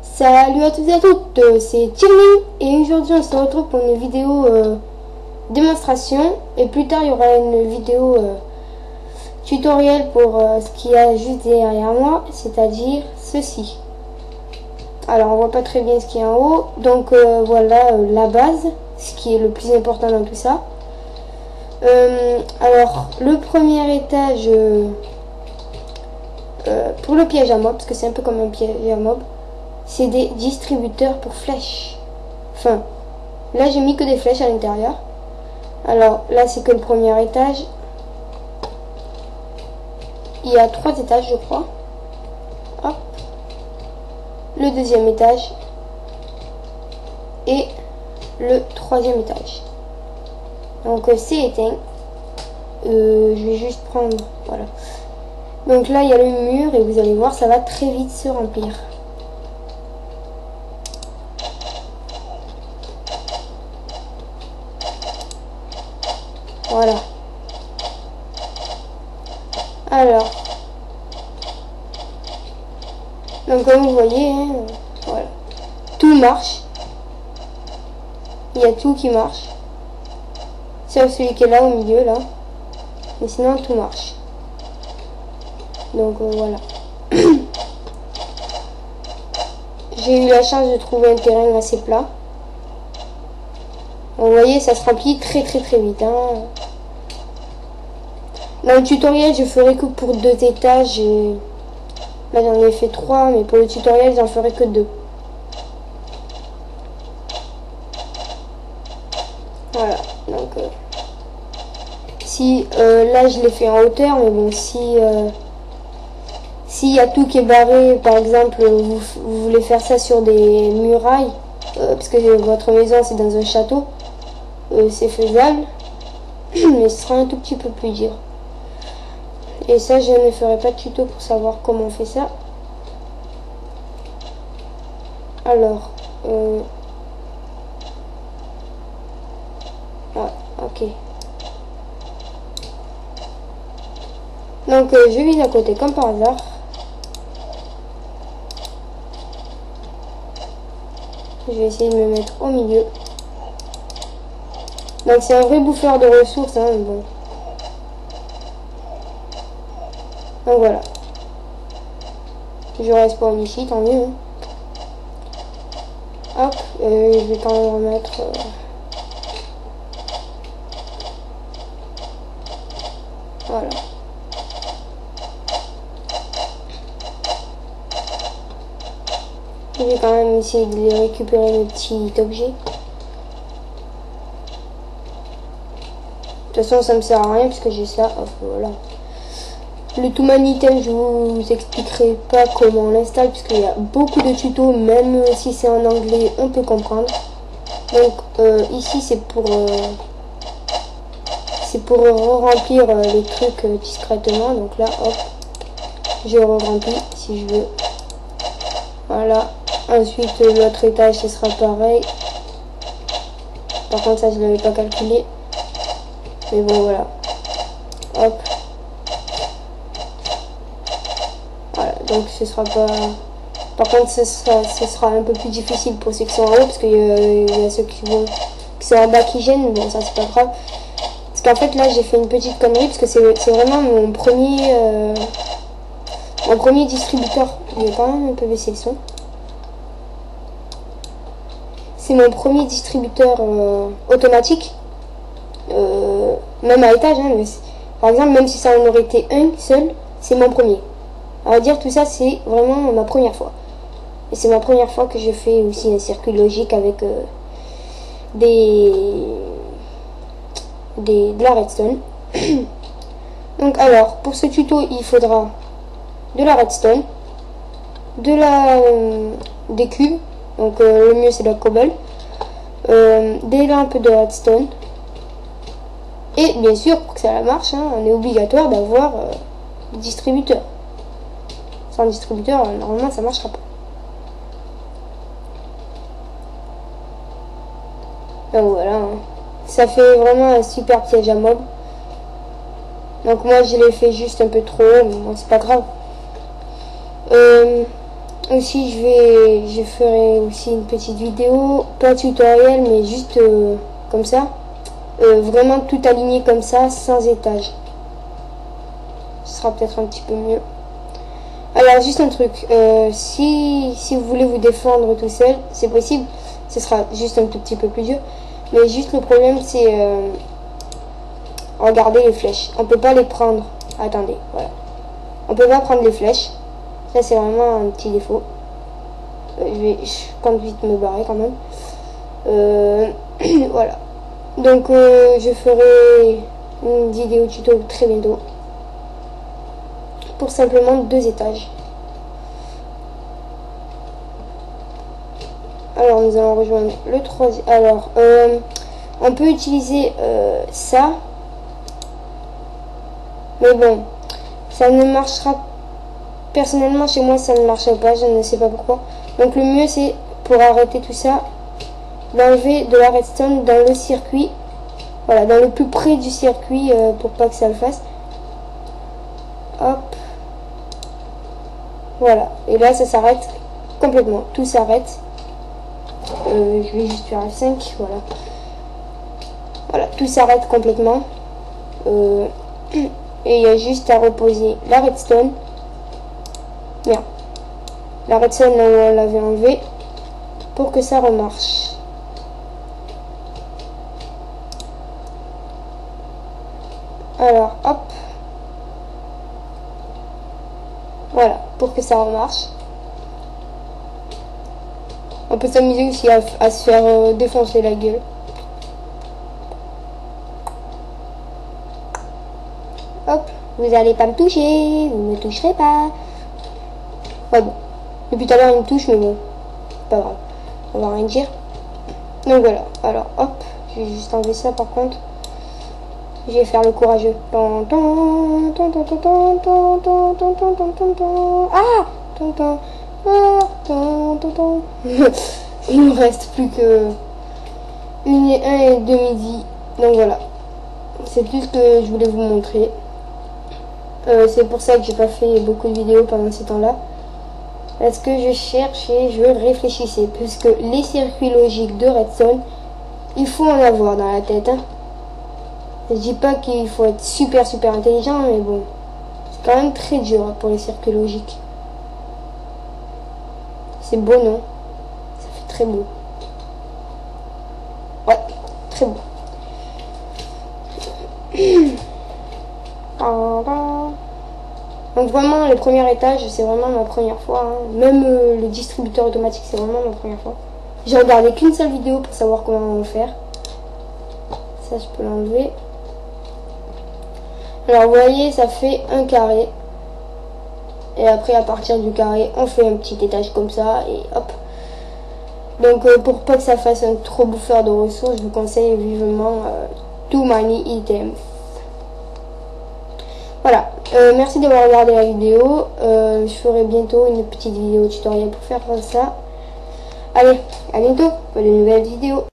Salut à tous et à toutes, c'est Thierry et aujourd'hui on se retrouve pour une vidéo démonstration et plus tard il y aura une vidéo tutoriel pour ce qu'il y a juste derrière moi, c'est-à-dire ceci. Alors on voit pas très bien ce qu'il y a en haut, donc voilà la base, ce qui est le plus important dans tout ça. Alors le premier étage pour le piège à mob, parce que c'est un peu comme un piège à mob, c'est des distributeurs pour flèches. Enfin, là j'ai mis que des flèches à l'intérieur. Alors là c'est que le premier étage. Il y a 3 étages je crois. Hop. Le deuxième étage. Et le troisième étage. Donc c'est éteint. Je vais juste prendre... Voilà. Donc là il y a le mur et vous allez voir ça va très vite se remplir. Voilà. Alors. Donc comme vous voyez, hein, voilà. Tout marche. Il y a tout qui marche. Sauf celui qui est là au milieu là. Mais sinon tout marche. Donc voilà. J'ai eu la chance de trouver un terrain assez plat. Vous voyez, ça se remplit très vite. Hein. Dans le tutoriel, je ferai que pour 2 étages. Et là, j'en ai fait 3, mais pour le tutoriel, j'en ferai que 2. Voilà. Donc, si là, je l'ai fait en hauteur, mais bon, si s'il y a tout qui est barré, par exemple, vous voulez faire ça sur des murailles, parce que votre maison c'est dans un château, c'est faisable, mais ce sera un tout petit peu plus dur. Et ça, je ne ferai pas de tuto pour savoir comment on fait ça. Alors, ouais, ok. Donc, je vis à côté comme par hasard. Je vais essayer de me mettre au milieu. Donc, c'est un vrai bouffeur de ressources, hein, bon. Donc voilà. Je reste pas ici, tant mieux. Hein. Hop, je vais quand même remettre. Voilà. Je vais quand même essayer de récupérer mes petits objets. De toute façon, ça me sert à rien puisque j'ai ça. Hop, voilà. Le Tooman Item, je vous expliquerai pas comment on l'installe puisqu'il y a beaucoup de tutos, même si c'est en anglais, on peut comprendre. Donc ici c'est pour remplir les trucs discrètement. Donc là, hop, je remplis si je veux. Voilà. Ensuite l'autre étage ce sera pareil. Par contre ça je l'avais pas calculé. Mais bon voilà. Hop. Voilà, donc ce sera pas... Par contre ce sera un peu plus difficile pour ceux qui sont en haut, parce qu'il y a ceux qui sont en bas qui gênent, bon ça c'est pas grave. Parce qu'en fait là j'ai fait une petite connerie, parce que c'est vraiment mon premier distributeur. Je vais quand même un peu baisser le son. C'est mon premier distributeur automatique, même à étage, hein, mais par exemple même si ça en aurait été un seul, c'est mon premier. À dire tout ça c'est vraiment ma première fois. Et c'est ma première fois que je fais aussi un circuit logique avec de la redstone. Donc alors pour ce tuto il faudra de la redstone, des cubes, donc le mieux c'est de la cobble, des lampes de redstone, et bien sûr pour que ça marche, hein, on est obligatoire d'avoir le distributeur. Sans distributeur normalement ça marchera pas. Donc voilà, hein. Ça fait vraiment un super piège à mob. Donc moi je l'ai fait juste un peu trop, mais bon c'est pas grave. Aussi je ferai aussi une petite vidéo, pas tutoriel mais juste comme ça. Vraiment tout aligné comme ça, sans étage. Ce sera peut-être un petit peu mieux. Alors juste un truc, si vous voulez vous défendre tout seul, c'est possible. Ce sera juste un tout petit peu plus dur. Mais juste le problème c'est... regardez les flèches. On peut pas les prendre. Attendez, voilà. On peut pas prendre les flèches. Ça c'est vraiment un petit défaut. Je compte vite me barrer quand même. Voilà. Donc je ferai une vidéo tuto très bientôt. Pour simplement 2 étages. Alors nous allons rejoindre le troisième. Alors on peut utiliser ça. Mais bon, ça ne marchera. Personnellement chez moi ça ne marchera pas, je ne sais pas pourquoi. Donc le mieux c'est, pour arrêter tout ça, d'enlever de la redstone dans le circuit. Voilà, dans le plus près du circuit pour pas que ça le fasse. Hop. Voilà. Et là ça s'arrête complètement. Tout s'arrête. Je vais juste faire F5. Voilà. Voilà, tout s'arrête complètement. Et il y a juste à reposer la redstone. Bien. La redstone là où on l'avait enlevé. Pour que ça remarche. Alors, hop. Voilà, pour que ça remarche. On peut s'amuser aussi à se faire défoncer la gueule. Hop, vous allez pas me toucher, vous ne me toucherez pas. Ouais bon, depuis tout à l'heure il me touche, mais bon, pas grave, on va rien dire. Donc voilà, alors hop, je vais juste enlever ça par contre. Je vais faire le courageux. Ah, il ne reste plus que 1 et 2 midi. Donc voilà, c'est tout ce que je voulais vous montrer. C'est pour ça que j'ai pas fait beaucoup de vidéos pendant ces temps-là. Parce que je cherche et je réfléchissais. Parce que les circuits logiques de redstone, il faut en avoir dans la tête. Hein. Je dis pas qu'il faut être super intelligent, mais bon, c'est quand même très dur pour les circuits logiques. C'est beau, non? Ça fait très beau. Ouais, très beau. Donc vraiment, le premier étage, c'est vraiment ma première fois. Hein. Même le distributeur automatique, c'est vraiment ma première fois. J'ai regardé qu'une seule vidéo pour savoir comment on va faire. Ça, je peux l'enlever. Alors, vous voyez, ça fait un carré. Et après, à partir du carré, on fait un petit étage comme ça. Et hop. Donc, pour pas que ça fasse un trop bouffeur de ressources, je vous conseille vivement Too Many Items. Voilà. Merci d'avoir regardé la vidéo. Je ferai bientôt une petite vidéo tutoriel pour faire ça. Allez, à bientôt pour de nouvelles vidéos.